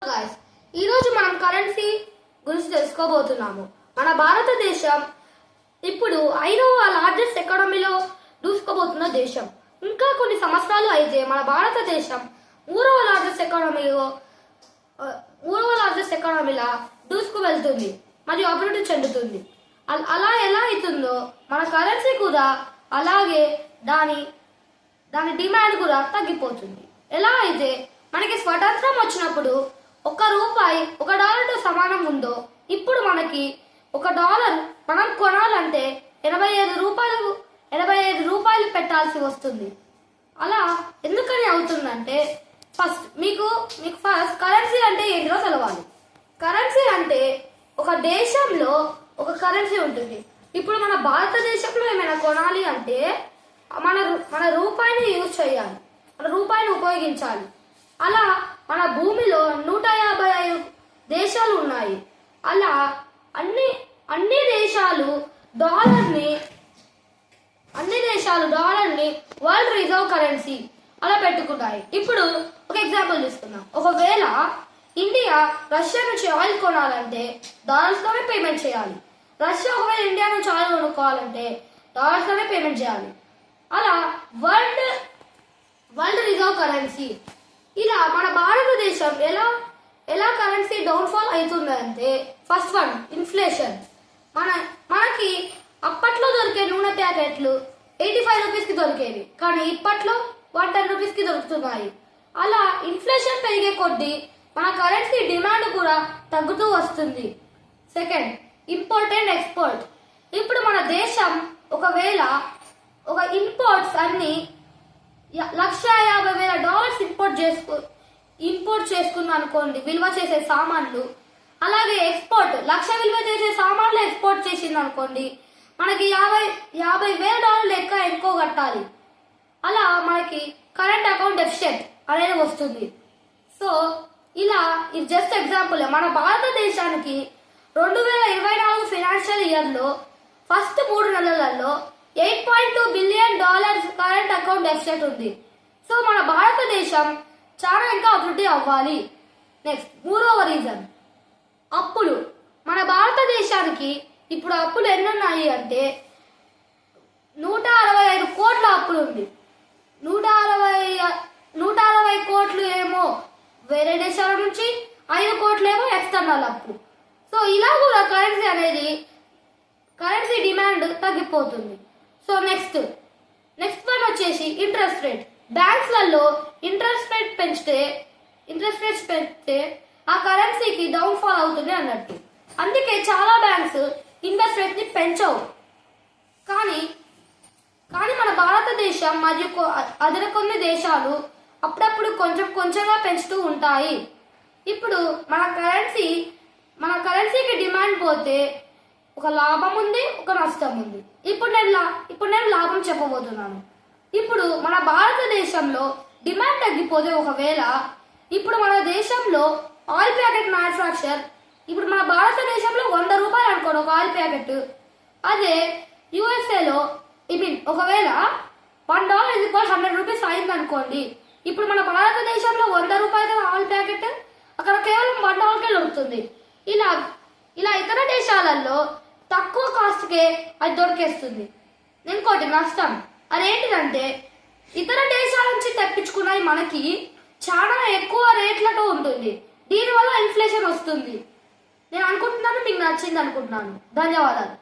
Guys, ఈరోజు మనం currency గురించి తెలుసుకోబోతున్నాము. మన భారతదేశం ఇప్పుడు 5వ లార్జెస్ట్ ఎకానమీలో దూసుకోబోతున్న దేశం. ఇంకా కొన్ని సంవత్సరాలు అయితే మన భారతదేశం 3వ లార్జెస్ట్ ఎకానమీలా దూసుకు వెళ్తుంది మరియు అభివృద్ధి చెందుతుంది. అలా ఎలా అవుతుందో మన కరెన్సీ కూడా అలాగే దాని డిమాండ్ కూడా తగ్గిపోతుంది. ఎలా అయితే మనకి స్వతంత్రం వచ్చినప్పుడు ₹1 $1తో సమానం ఉందో, ఇప్పుడు మనకి $1 మనం కొనాలంటే 85 రూపాయలు పెట్టాల్సి వస్తుంది. అలా ఎందుకని అవుతుందంటే మీకు ఫస్ట్ కరెన్సీ అంటే ఏంటో తెలవాలి. కరెన్సీ అంటే ఒక దేశంలో ఒక కరెన్సీ ఉంటుంది. ఇప్పుడు మన భారతదేశంలో ఏమైనా కొనాలి అంటే మన రూపాయిని యూజ్ చేయాలి, మన రూపాయిని ఉపయోగించాలి. అలా మన భూమిలో 155 దేశాలు ఉన్నాయి. అలా అన్ని దేశాలు డాలర్ని వరల్డ్ రిజర్వ్ కరెన్సీ అలా పెట్టుకున్నాయి. ఇప్పుడు ఒక ఎగ్జాంపుల్ తీసుకుందాం. ఒకవేళ ఇండియా రష్యా నుంచి ఆయిల్ కొనాలంటే డాలర్స్లోనే పేమెంట్ చేయాలి. రష్యా ఒకవేళ ఇండియా నుంచి ఆయిల్ కొనుక్కోవాలంటే డాలర్స్లోనే పేమెంట్ చేయాలి. అలా వరల్డ్ రిజర్వ్ కరెన్సీ. ఇలా మన భారతదేశం ఎలా కరెన్సీ డౌన్ఫాల్ అవుతుందంటే, ఫస్ట్ వన్ ఇన్ఫ్లేషన్. మనకి అప్పట్లో దొరికే నూనె ప్యాకెట్లు 85 రూపీస్కి దొరికేవి, కానీ ఇప్పట్లో 110 రూపీస్కి దొరుకుతున్నాయి. అలా ఇన్ఫ్లేషన్ పెరిగే కొద్దీ మన కరెన్సీ డిమాండ్ కూడా తగ్గుతూ వస్తుంది. Second, import and export. ఇప్పుడు మన దేశం ఒకవేళ ఒక ఇంపోర్ట్స్ అన్ని $150,000 ఇంపోర్ట్ చేసుకుంది అనుకోండి, విలువ చేసే సామాన్లు. అలాగే ఎక్స్పోర్ట్ $1,00,000 విలువ చేసే సామాన్లు ఎక్స్పోర్ట్ చేసింది అనుకోండి, మనకి $50,000 ఎక్కువ కట్టాలి. అలా మనకి కరెంట్ అకౌంట్ డెఫిసిట్ అనేది వస్తుంది. సో ఇలా ఇది జస్ట్ ఎగ్జాంపుల్. మన భారతదేశానికి 2024 ఫైనాన్షియల్ ఇయర్లో ఫస్ట్ 3 నెలలలో $8.2 బిలియన్ కరెంట్ అకౌంట్ డెఫిసిట్ ఉంది. సో మన భారతదేశం చాలా ఇంకా అభివృద్ధి అవ్వాలి. నెక్స్ట్, 3వ రీజన్ అప్పులు. మన భారతదేశానికి ఇప్పుడు అప్పులు ఎన్ని ఉన్నాయి అంటే 165 కోట్ల అప్పులు ఉంది. 160 కోట్లు ఏమో వేరే దేశాల నుంచి, 5 కోట్లు ఏమో ఎక్స్టర్నల్ అప్పు. సో ఇలా కూడా కరెన్సీ డిమాండ్ తగ్గిపోతుంది. సో నెక్స్ట్ వన్ వచ్చేసి ఇంట్రెస్ట్ రేట్. బ్యాంక్స్లలో ఇంట్రెస్ట్ రేట్స్ పెంచితే ఆ కరెన్సీకి డౌన్ ఫాల్ అవుతుంది అన్నట్టు. అందుకే చాలా బ్యాంక్స్ ఇంట్రెస్ట్ రేట్ ని పెంచవు. కానీ మన భారతదేశం మరియు కొన్ని దేశాలు అప్పుడప్పుడు కొంచెంగా పెంచుతూ ఉంటాయి. ఇప్పుడు మన కరెన్సీకి డిమాండ్ పోతే ఒక లాభం ఉంది, ఒక నష్టం ఉంది. ఇప్పుడు నేను లాభం చెప్పబోతున్నాను. ఇప్పుడు మన భారతదేశంలో డిమాండ్ తగ్గిపోతే, ఒకవేళ ఇప్పుడు మన దేశంలో ఆయిల్ ప్యాకెట్ మ్యానుఫ్యాక్చర్, ఇప్పుడు మన భారతదేశంలో ₹100 అనుకోండి ఒక ఆయిల్ ప్యాకెట్. అదే యుఎస్ఏలో ఒకవేళ $1 100 రూపీస్ అయింది అనుకోండి. ఇప్పుడు మన భారతదేశంలో ₹100 ఆయిల్ ప్యాకెట్ అక్కడ కేవలం $1కే దొరుకుతుంది. ఇలా ఇతర దేశాలలో తక్కువ కాస్ట్కే అది దొరికేస్తుంది. ఇంకోటి నష్టం అదేంటిదంటే, ఇతర దేశాల నుంచి తెప్పించుకున్నవి మనకి చాలా ఎక్కువ రేట్లతో ఉంటుంది. దీనివల్ల ఇన్ఫ్లేషన్ వస్తుంది. నేను అనుకుంటున్నాను మీకు నచ్చింది అనుకుంటున్నాను. ధన్యవాదాలు.